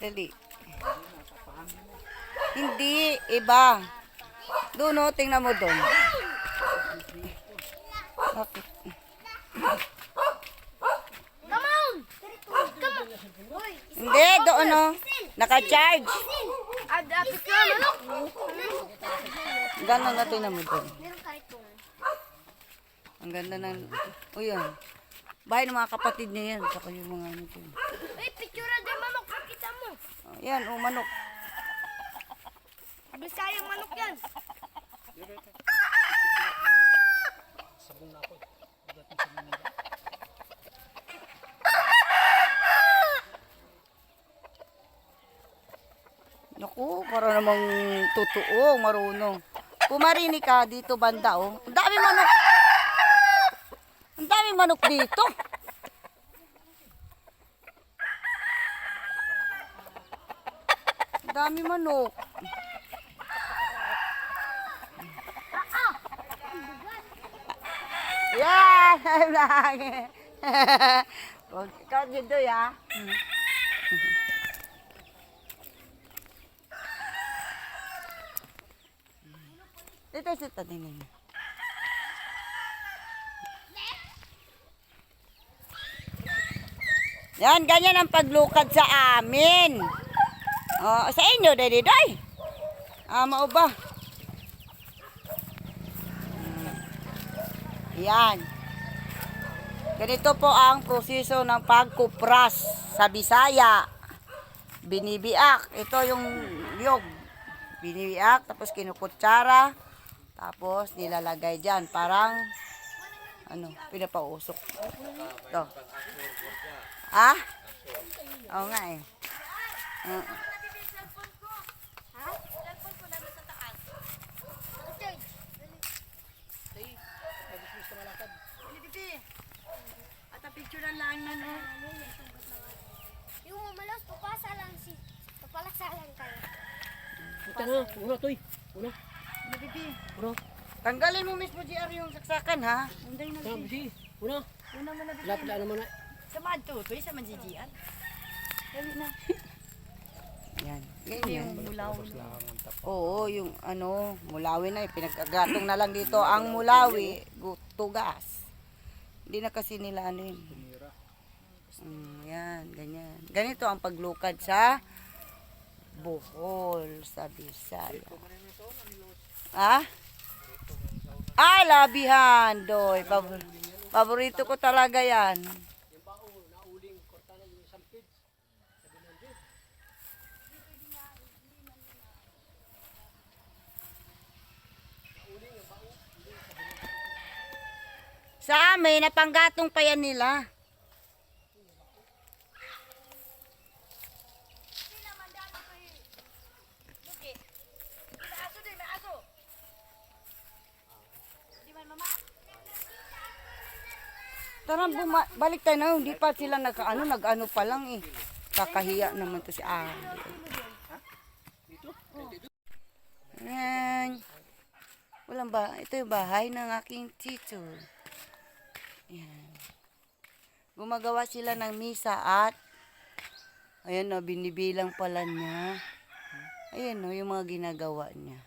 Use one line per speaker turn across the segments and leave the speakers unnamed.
Dali. Hindi, iba. Doon o, tingnan mo doon. Bakit? Hindi, doon o. Naka-charge. Gano'n na tingnan mo doon. Ang ganda ng... O yun. Bahay ng mga kapatid niya yan. Saka yung mga ano doon.
Uy, picture din manok. Pakita mo.
Yan, o manok.
Bisayang manok yan.
Sabong na ako.
Naku, para namang totoo, marunong. Pumarinig ka dito banda, oh. Ang dami manok. Ang dami manok dito. Ang dami manok. Yan! Ikaw dito, ya. Dito sa tanin niya. Yan, ganyan ang paglukad sa amin. Oh, sa inyo, Daddy Doy. Mao ba? Yan. Ganito po ang proseso ng pagkupras sa Bisaya. Binibiak. Ito yung yog. Binibiak, tapos kinukutsara. Tapos nilalagay dyan. Parang, ano, pinapausok. Ito. Ah? Oo nga eh.
Picturean lang na no. Yung malas papasalan si papalaksalan kayo.
Puta na, una toy. Una. Una.
Tanggalin mo mismo GR yung saksakan ha. Unday na
Tama si. Una.
Una mo na
Lapit na naman na.
sa madto, to sa manjijian. Dali na.
Yan. Yan.
Mulaw.
Oo, yung ano, mulawi na. Pinagkagatong na lang dito ang mulawi. Tugas. Hindi na kasi nila ano yun. Yan, ganyan. Ganito ang paglukad sa Bohol, sa Bisaya. Ah? Ah, labihan, Doy. Paborito ko talaga yan. Sa amin, napanggatong pa yan nila. Tara, balik tayo na. Hindi pa sila nag-ano pa lang eh. Kakahiya naman to si Ali. Ayan. Walang ba? Ito yung bahay ng aking tito. Ayan. Gumagawa sila ng misa at ayan o, binibilang pala niya. Ayan o, yung mga ginagawa niya.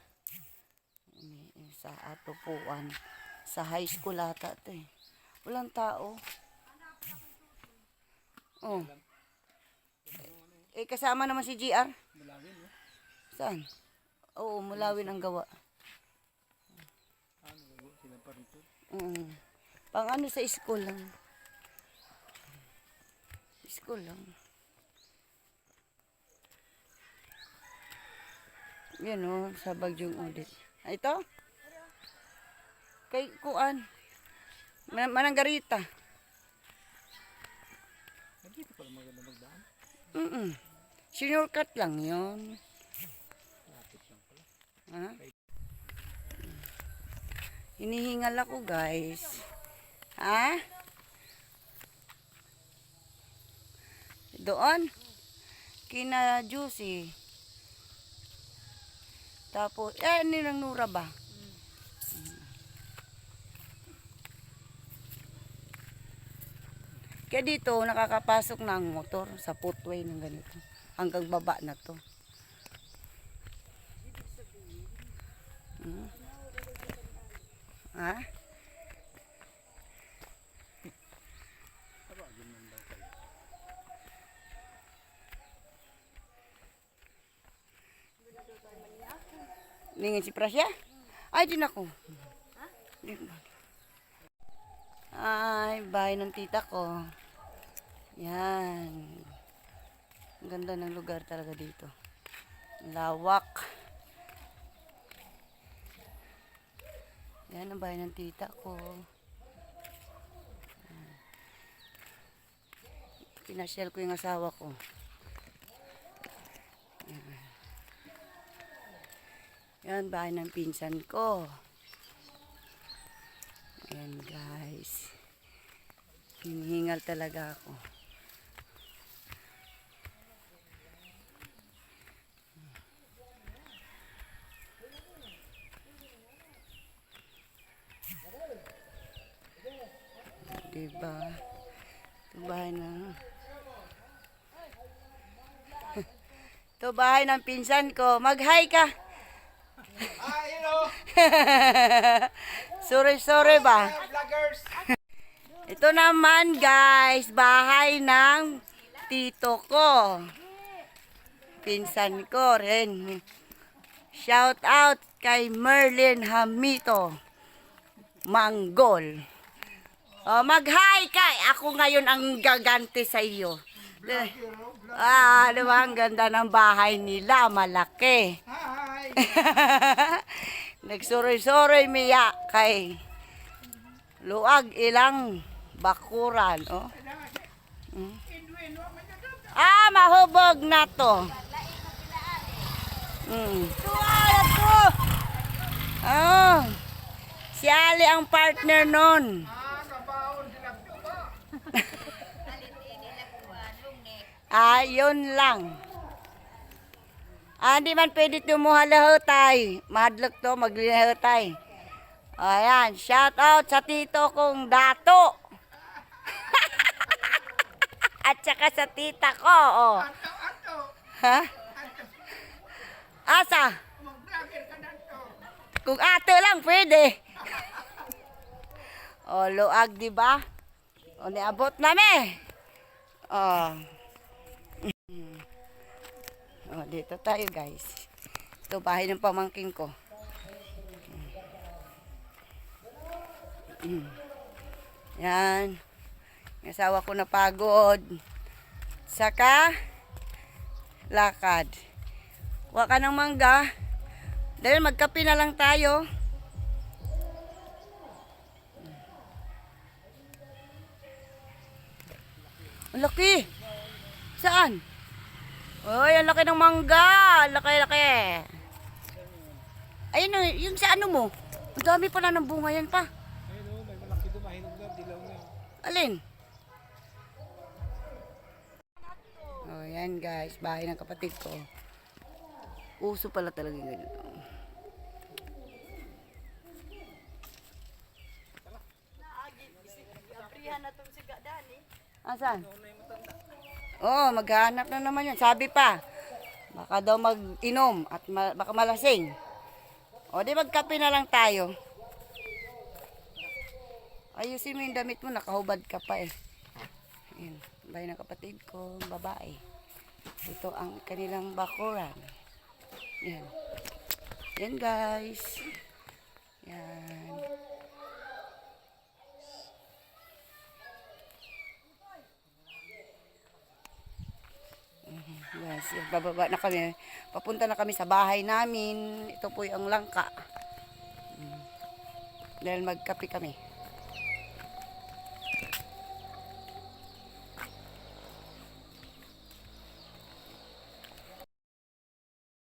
Sa atupuan. Sa high school ata ito eh. Walang tao. Oh. Eh, kasama naman si GR.
Mulawin, no?
Saan? Oo, mulawin ang gawa.
Sila pa rito.
Pang ano sa school lang. School lang. Yan o, sa Bagyong Udit. Ito? Kay Kuan. Mananggarita.
Dito pala maganda magdaan.
Shortcut lang yun. Ha? Hinihingal ako guys. Ha? Doon? Kina Juicy. Tapos, nilang Nura ba? Kaya dito, nakakapasok na ang motor sa footway ng ganito. hanggang baba na to. Ha? Ningin si Prasya? Ay, din ako. Ay, bahay ng tita ko. Yan. Ang ganda ng lugar talaga dito. Lawak. Yan ang bahay ng tita ko. Pinasyal ko yung asawa ko. Yan, bahay ng pinsan ko. Ayan guys. Hinihingal talaga ako. Diba? Ito bahay na. Ito bahay ng pinsan ko. Mag-hi ka.
Hello,
Sorry ba?
vloggers.
Ito naman guys, bahay ng tito ko. Pinsan ko rin. Shout out kay Merlin Hamito Manggol. Oh, mag-hi kay. Ako ngayon ang gaganti sa iyo. Diba? Ang ganda ng bahay nila. Malaki.
Hi.
Nagsuroy-suroy miya kay luag ilang bakuran. Oh. Mahubog na to. Oh. Si Ali ang partner nun. Yun lang. Hindi man pwede tumuhalahutay. Mahadlok to, maglilahutay. Ayan, shout out sa tito kong Dato. At saka sa tita ko, oh. Ha? Asa? Kung ato lang, pwede. Oh, luag, di ba? O, niabot namin. Oh. Oh, dito tayo guys. Ito bahay ng pamangking ko. Yan. Yung asawa ko napagod. Saka lakad. Kuha ka ng mangga. Dahil magkape na lang tayo. Ang laki. Saan? Oy, ang laki ng mangga. Laki-laki. Ayun, yung sa ano mo. Ang dami pala ng bunga yan pa.
Ayun o, may malaki doon, mahinog na, dilaw na.
Alin? Oh, yan guys. Bahay ng kapatid ko. Uso pala talaga yung ganito. Asan? Oh, maghanap na naman yan. Sabi pa, baka daw mag-inom at baka malasing. O, di magkape na lang tayo. Ayusin mo yung damit mo, nakahubad ka pa eh. Ayan, bahay ng kapatid ko, babae. Ito ang kanilang bakuran. Yan. Yan guys. Yan. Yes, bababa na kami. Papunta na kami sa bahay namin. Ito po yung langka. Dahil magkape kami.